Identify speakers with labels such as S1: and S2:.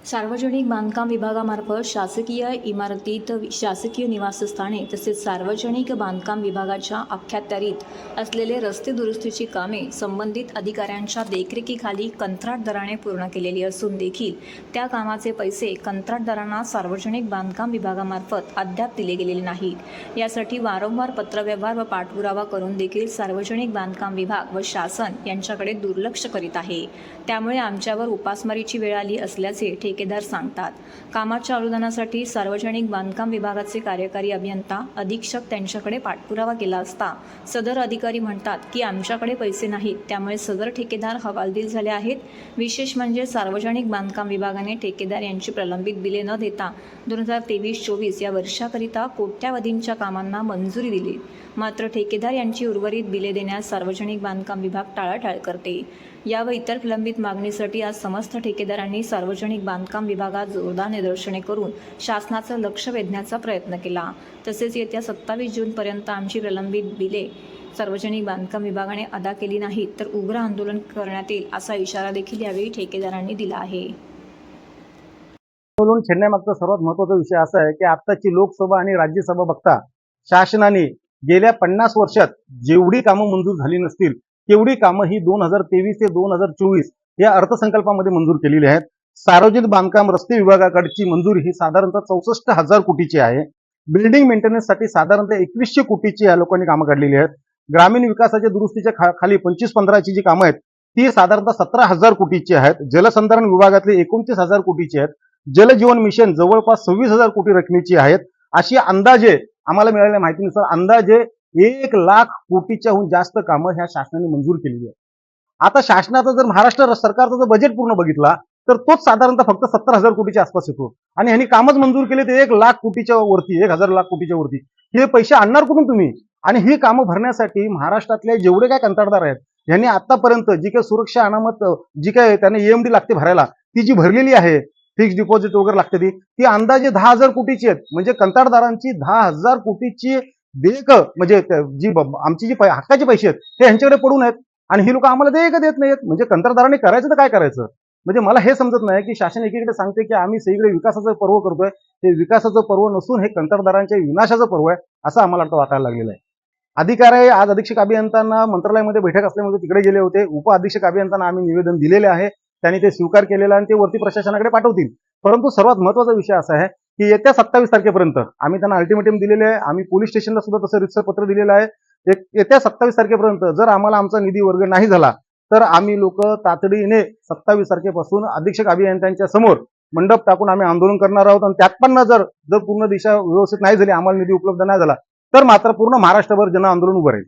S1: सार्वजनिक बांधकाम विभागामार्फत शासकीय इमारतीत शासकीय निवासस्थाने तसेच सार्वजनिक बांधकाम विभागाच्या अखत्यारीत असलेले रस्ते दुरुस्तीची कामे संबंधित अधिकाऱ्यांच्या देखरेखीखाली कंत्राटदाराने पूर्ण केलेली असून देखील त्या कामाचे पैसे कंत्राटदारांना सार्वजनिक बांधकाम विभागामार्फत अद्याप दिले गेलेले नाहीत। यासाठी वारंवार पत्रव्यवहार व पाठपुरावा करून देखील सार्वजनिक बांधकाम विभाग व शासन यांच्याकडे दुर्लक्ष करीत आहे। त्यामुळे आमच्यावर उपासमारीची वेळ आली असल्याचे ठेकेदार सांगतात। कामाच्या अनुदानासाठी सार्वजनिक बांधकाम विभागाचे कार्यकारी अभियंता अधीक्षक त्यांच्याकडे पाठपुरावा केला असता सदर अधिकारी म्हणतात की आमच्याकडे पैसे नाहीत, त्यामुळे सदर ठेकेदार हवालदिल झाले आहेत। विशेष म्हणजे सार्वजनिक बांधकाम विभागाने ठेकेदार यांची प्रलंबित बिले न देता 2023-24 या वर्षाकरिता कोट्यावधींच्या कामांना मंजुरी दिली, मात्र ठेकेदार यांची उर्वरित बिले देण्यास सार्वजनिक बांधकाम विभाग टाळाटाळ करते। या व इतर प्रलंबित मागणीसाठी आज समस्त ठेकेदारांनी सार्वजनिक बांधकाम विभागात जोरदार निदर्शने करून शासनाचं लक्ष वेधण्याचा प्रयत्न केला। तसेच येत्या 27 जूनपर्यंत आमची प्रलंबित बिले सार्वजनिक बांधकाम विभागाने अदा केली नाहीत तर उग्र आंदोलन करण्यात येईल असा इशारा देखील यावेळी ठेकेदारांनी दिला आहे।
S2: आंदोलन छेडण्यामागचा सर्वात महत्त्वाचा विषय असा आहे की आताची लोकसभा आणि राज्यसभा बघता शासनाने गेल्या 50 वर्षात जेवढी कामं मंजूर झाली नसतील तेवढी कामं ही 2023 ते 2024 या अर्थसंकल्पामध्ये मंजूर केलेली आहेत। सार्वजनिक बांधकाम रस्ते विभागाकडची मंजुरी ही साधारणतः 64,000 कोटीची आहे। बिल्डिंग मेंटेनन्ससाठी साधारणतः 2100 कोटीची या लोकांनी कामं काढलेली आहेत। ग्रामीण विकासाच्या दुरुस्तीच्या खाली 25-15 ची जी कामं आहेत ती साधारणतः 17,000 कोटीची आहेत। जलसंधारण विभागातले 29,000 कोटीची आहेत। जलजीवन मिशन जवळपास 26,000 कोटी रकमेची आहेत। अशी अंदाजे आम्हाला मिळालेल्या माहितीनुसार अंदाजे 1 लाख कोटीच्याहून जास्त कामं ह्या शासनाने मंजूर केलेली आहेत। आता शासनाचं जर महाराष्ट्र सरकारचं जर बजेट पूर्ण बघितला तर तोच साधारणतः फक्त 70,000 कोटीच्या आसपास येतो आणि ह्यांनी कामच मंजूर केले ते 1 लाख कोटीच्या वरती, 1,000 लाख कोटीच्या वरती। हे पैसे आणणार कुठून तुम्ही? आणि ही कामं भरण्यासाठी महाराष्ट्रातले जेवढे काय कंत्राटदार आहेत यांनी आतापर्यंत जी काही सुरक्षा अनामत जी काय त्यांना EMD लागते भरायला ती जी भरलेली आहे, फिक्स डिपॉझिट वगैरे लागते ती अंदाजे 10,000 कोटीची आहेत। म्हणजे कंत्राटदारांची 10,000 कोटीची देयक म्हणजे जी आमची जी हक्काचे पैसे आहेत ते यांच्याकडे पडून आहेत आणि ही लोक आम्हाला देयक देत नाहीत। म्हणजे कंत्राटदारांनी करायचं तर काय करायचं? म्हणजे मला हे समजत नाही की शासन एकीकडे सांगते की आम्ही सगळीकडे विकासाचं पर्व करतोय, ते विकासाचं पर्व नसून हे कंत्राटदारांच्या विनाशाचं पर्व आहे असं आम्हाला वाटायला लागलेलं आहे। अधिकारी आज अधीक्षक अभियंत्यांना मंत्रालयामध्ये बैठक असल्यामुळे तिकडे गेले होते। उप अधीक्षक अभियंत्यांना आम्ही निवेदन दिलेले आहे, त्यांनी ते स्वीकार केलेलं आणि ते वरती प्रशासनाकडे पाठवतील। परंतु सर्वात महत्त्वाचा विषय असा आहे की येत्या 27 तारखेपर्यंत आम्ही त्यांना अल्टिमेटम दिलेले आहे। आम्ही पोलीस स्टेशनला सुद्धा तसं रितसर पत्र दिलेलं आहे। येत्या 27 तारखेपर्यंत जर आम्हाला आमचा निधी वर्ग नाही झाला तर आम्ही लोक तातडीने 27 तारखेपासून अधीक्षक अभियंत्यांच्या समोर मंडप टाकून आम्ही आंदोलन करणार आहोत। आणि त्यात पण जर पूर्ण दिशा व्यवस्थित नाही झाली, आम्हाला निधी उपलब्ध नाही झाला तर मात्र पूर्ण महाराष्ट्रभर जन आंदोलन उभं राहील।